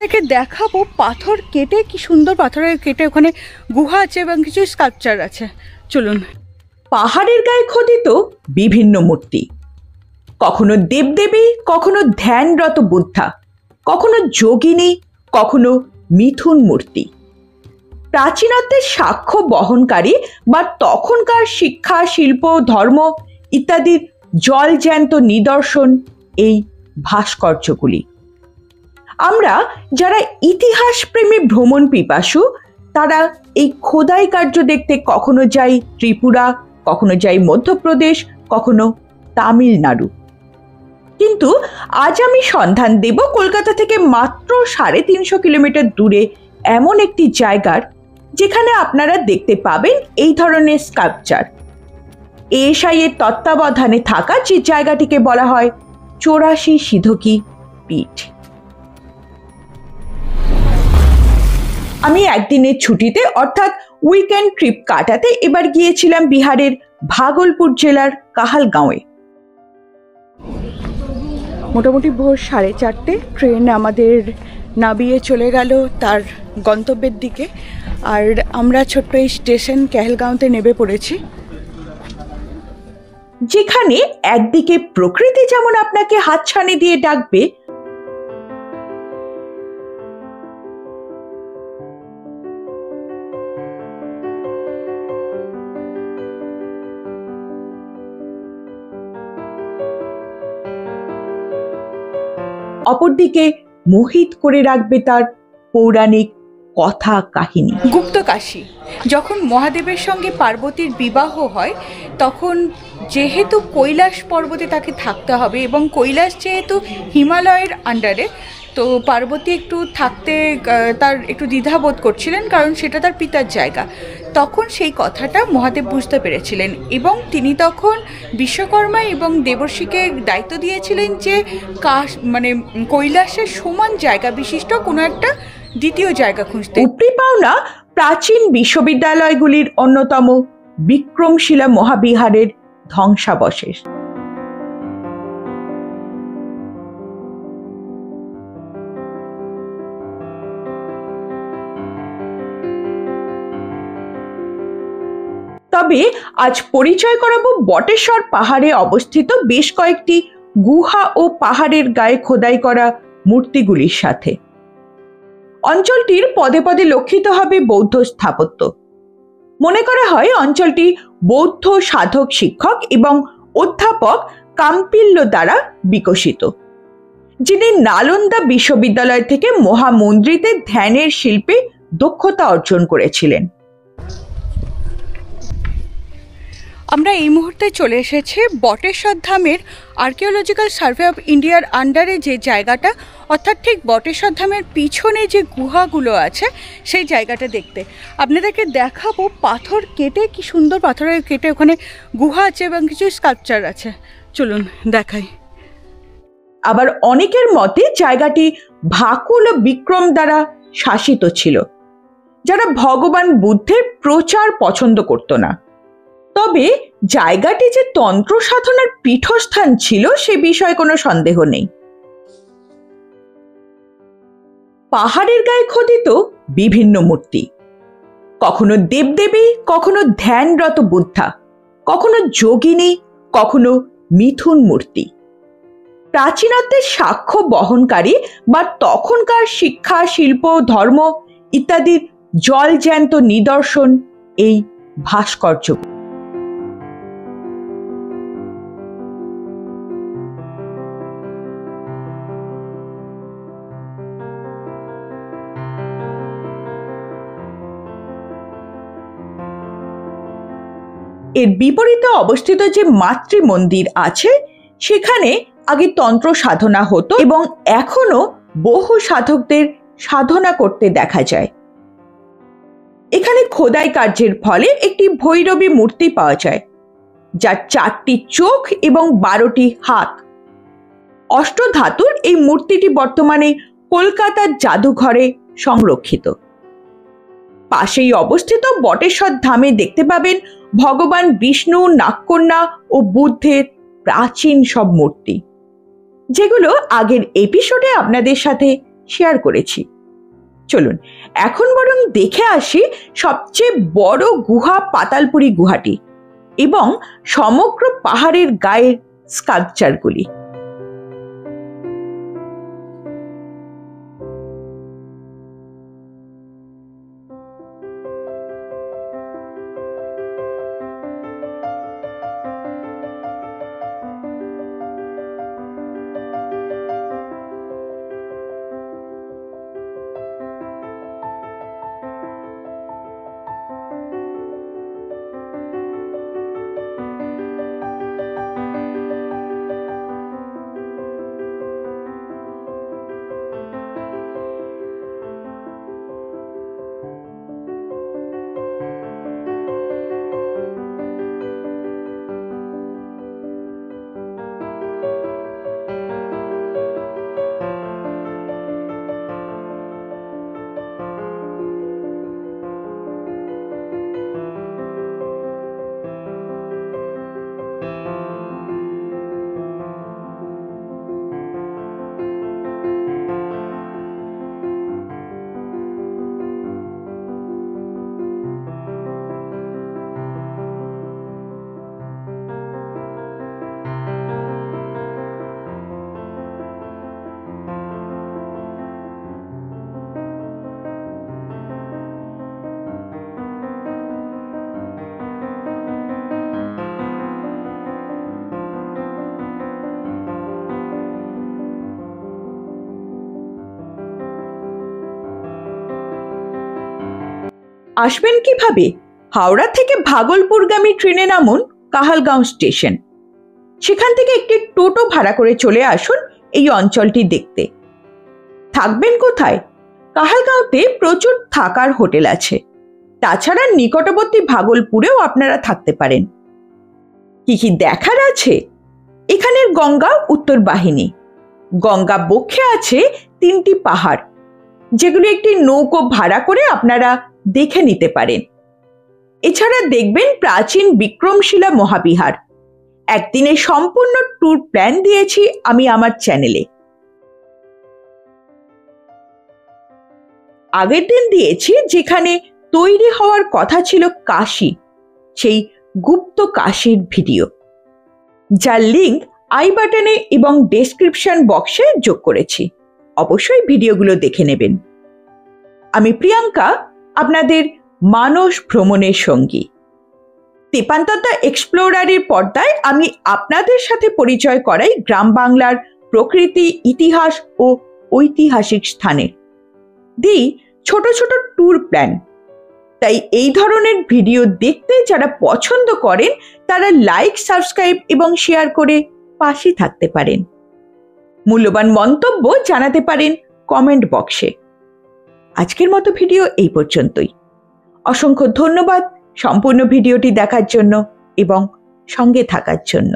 একে দেখাবো পাথর কেটে, কি সুন্দর পাথরের কেটে ওখানে গুহা আছে এবং কিছু স্কাল্পচার আছে। চলুন। পাহাড়ের গায়ে খোদিত বিভিন্ন মূর্তি, কখনো দেবদেবী, কখনো ধ্যানরত বুদ্ধা, কখনো যোগিনী, কখনো মিথুন মূর্তি। প্রাচীনত্বের সাক্ষ্য বহনকারী বা তখনকার শিক্ষা, শিল্প, ধর্ম ইত্যাদির জলজ্যান্ত নিদর্শন এই ভাস্কর্যগুলি। আমরা যারা ইতিহাস প্রেমী ভ্রমণ পিপাসু, তারা এই খোদাই কার্য দেখতে কখনো যাই ত্রিপুরা, কখনো যাই মধ্যপ্রদেশ, কখনো তামিলনাড়ু। কিন্তু আজ আমি সন্ধান দেব কলকাতা থেকে মাত্র 350 কিলোমিটার দূরে এমন একটি জায়গার, যেখানে আপনারা দেখতে পাবেন এই ধরনের স্কাল্পচার। এএসআই এর তত্ত্বাবধানে থাকা যে জায়গাটিকে বলা হয় 84 সিধকি পীঠ। আমি একদিনের ছুটিতে অর্থাৎ উইকেন্ড ট্রিপ কাটাতে এবার গিয়েছিলাম বিহারের ভাগলপুর জেলার কাহালগাঁওয়ে। মোটামুটি ভোর 4:30 ট্রেন আমাদের নামিয়ে চলে গেল তার গন্তব্যের দিকে, আর আমরা ছোট্ট এই স্টেশন কাহালগাঁওতে নেমে পড়েছি, যেখানে একদিকে প্রকৃতি যেমন আপনাকে হাতছানি দিয়ে ডাকবে, অপরদিকে মোহিত করে রাখবে তার পৌরাণিক কথা কাহিনী। গুপ্তকাশী। যখন মহাদেবের সঙ্গে পার্বতীর বিবাহ হয়, তখন যেহেতু কৈলাস পর্বতে তাকে থাকতে হবে এবং কৈলাস যেহেতু হিমালয়ের আন্ডারে, তো পার্বতী একটু থাকতে তার একটু দ্বিধাবোধ করছিলেন, কারণ সেটা তার পিতার জায়গা। তখন সেই কথাটা মহাদেব বুঝতে পেরেছিলেন এবং তিনি তখন বিশ্বকর্মা এবং দেবর্ষিকে দায়িত্ব দিয়েছিলেন যে কৈলাসের সমান জায়গা বিশিষ্ট কোনো একটা দ্বিতীয় জায়গা খুঁজতে। উপরি পাওনা প্রাচীন বিশ্ববিদ্যালয়গুলির অন্যতম বিক্রমশিলা মহাবিহারের ধ্বংসাবশেষ। তবে আজ পরিচয় করাবো বটেশ্বর পাহাড়ে অবস্থিত বেশ কয়েকটি গুহা ও পাহাড়ের গায়ে খোদাই করা মূর্তিগুলির সাথে। অঞ্চলটির পদে পদে লক্ষিত হবে বৌদ্ধ স্থাপত্য। মনে করা হয় অঞ্চলটি বৌদ্ধ সাধক, শিক্ষক এবং অধ্যাপক কাম্পিল্য দ্বারা বিকশিত, যিনি নালন্দা বিশ্ববিদ্যালয় থেকে মহামন্দিরে ধ্যানের শিল্পে দক্ষতা অর্জন করেছিলেন। আমরা এই মুহূর্তে চলে এসেছি বটেশ্বর ধামের আর্কিওলজিক্যাল সার্ভে অফ ইন্ডিয়ার আন্ডারে যে জায়গাটা, অর্থাৎ ঠিক বটেশ্বর ধামের পিছনে যে গুহাগুলো আছে সেই জায়গাটা দেখতে। আপনাদেরকে দেখাবো পাথর কেটে, কি সুন্দর পাথরের কেটে ওখানে গুহা আছে এবং কিছু স্কাল্পচার আছে। চলুন দেখাই। আবার অনেকের মতে জায়গাটি ভাকুল ও বিক্রম দ্বারা শাসিত ছিল, যারা ভগবান বুদ্ধের প্রচার পছন্দ করত না। তবে জায়গাটি যে তন্ত্র সাধনার পীঠস্থান ছিল সে বিষয়ে কোনো সন্দেহ নেই। পাহাড়ের গায়ে খোদিত বিভিন্ন মূর্তি, কখনো দেবদেবী, কখনো ধ্যানরত বুদ্ধা, কখনো যোগিনী, কখনো মিথুন মূর্তি। প্রাচীনত্বের সাক্ষ্য বহনকারী বা তখনকার শিক্ষা, শিল্প, ধর্ম ইত্যাদির জলজ্যান্ত নিদর্শন এই ভাস্কর্য। এর বিপরীতে অবস্থিত যে মাতৃ মন্দির আছে, সেখানে আগে তন্ত্র সাধনা হতো এবং এখনো বহু সাধকদের সাধনা করতে দেখা যায়। এখানে খোদাই কার্যের ফলে একটি ভৈরবী মূর্তি পাওয়া যায়, যার 4টি চোখ এবং 12টি হাত। অষ্টধাতুর এই মূর্তিটি বর্তমানে কলকাতার জাদুঘরে সংরক্ষিত। পাশেই অবস্থিত বটেশ্বর ধামে দেখতে পাবেন ভগবান বিষ্ণু, নাগকন্যা ও বুদ্ধের প্রাচীন সব মূর্তি, যেগুলো আগের এপিসোডে আপনাদের সাথে শেয়ার করেছি। চলুন এখন বরং দেখে আসি সবচেয়ে বড় গুহা পাতালপুরি গুহাটি এবং সমগ্র পাহাড়ের গায়ের স্কাল্পচারগুলি। আসবেন কিভাবে? হাওড়া থেকে ভাগলপুরগামী ট্রেনে নামুন কাহালগাঁও স্টেশন। সেখান থেকে একটি টোটো ভাড়া করে চলে আসুন এই অঞ্চলটি দেখতে। থাকবেন কোথায়? কাহালগাঁওতে প্রচুর থাকার হোটেল আছে। তাছাড়া নিকটবর্তী ভাগলপুরেও আপনারা থাকতে পারেন। কি কি দেখার আছে? এখানের গঙ্গা উত্তর বাহিনী। গঙ্গা বক্ষে আছে 3টি পাহাড়, যেগুলো একটি নৌকো ভাড়া করে আপনারা দেখে নিতে পারেন। এছাড়া দেখবেন প্রাচীন বিক্রমশিলা মহাবিহার। একদিনে সম্পূর্ণ ট্যুর প্ল্যান দিয়েছি আমি আমার চ্যানেলে। আগের দিন দিয়েছি যেখানে তৈরি হওয়ার কথা ছিল কাশী, সেই গুপ্ত কাশীর ভিডিও, যার লিঙ্ক আই বাটনে এবং ডেসক্রিপশন বক্সে যোগ করেছি। অবশ্যই ভিডিওগুলো দেখে নেবেন। আমি প্রিয়াঙ্কা, আপনাদের মানস ভ্রমণের সঙ্গী। তেপান্ততা এক্সপ্লোরারের পর্দায় আমি আপনাদের সাথে পরিচয় করাই গ্রাম বাংলার প্রকৃতি, ইতিহাস ও ঐতিহাসিক স্থানের। দিই ছোট ছোট ট্যুর প্ল্যান। তাই এই ধরনের ভিডিও দেখতে যারা পছন্দ করেন তারা লাইক, সাবস্ক্রাইব এবং শেয়ার করে পাশে থাকতে পারেন। মূল্যবান মন্তব্য জানাতে পারেন কমেন্ট বক্সে। আজকের মতো ভিডিও এই পর্যন্তই। অসংখ্য ধন্যবাদ সম্পূর্ণ ভিডিওটি দেখার জন্য এবং সঙ্গে থাকার জন্য।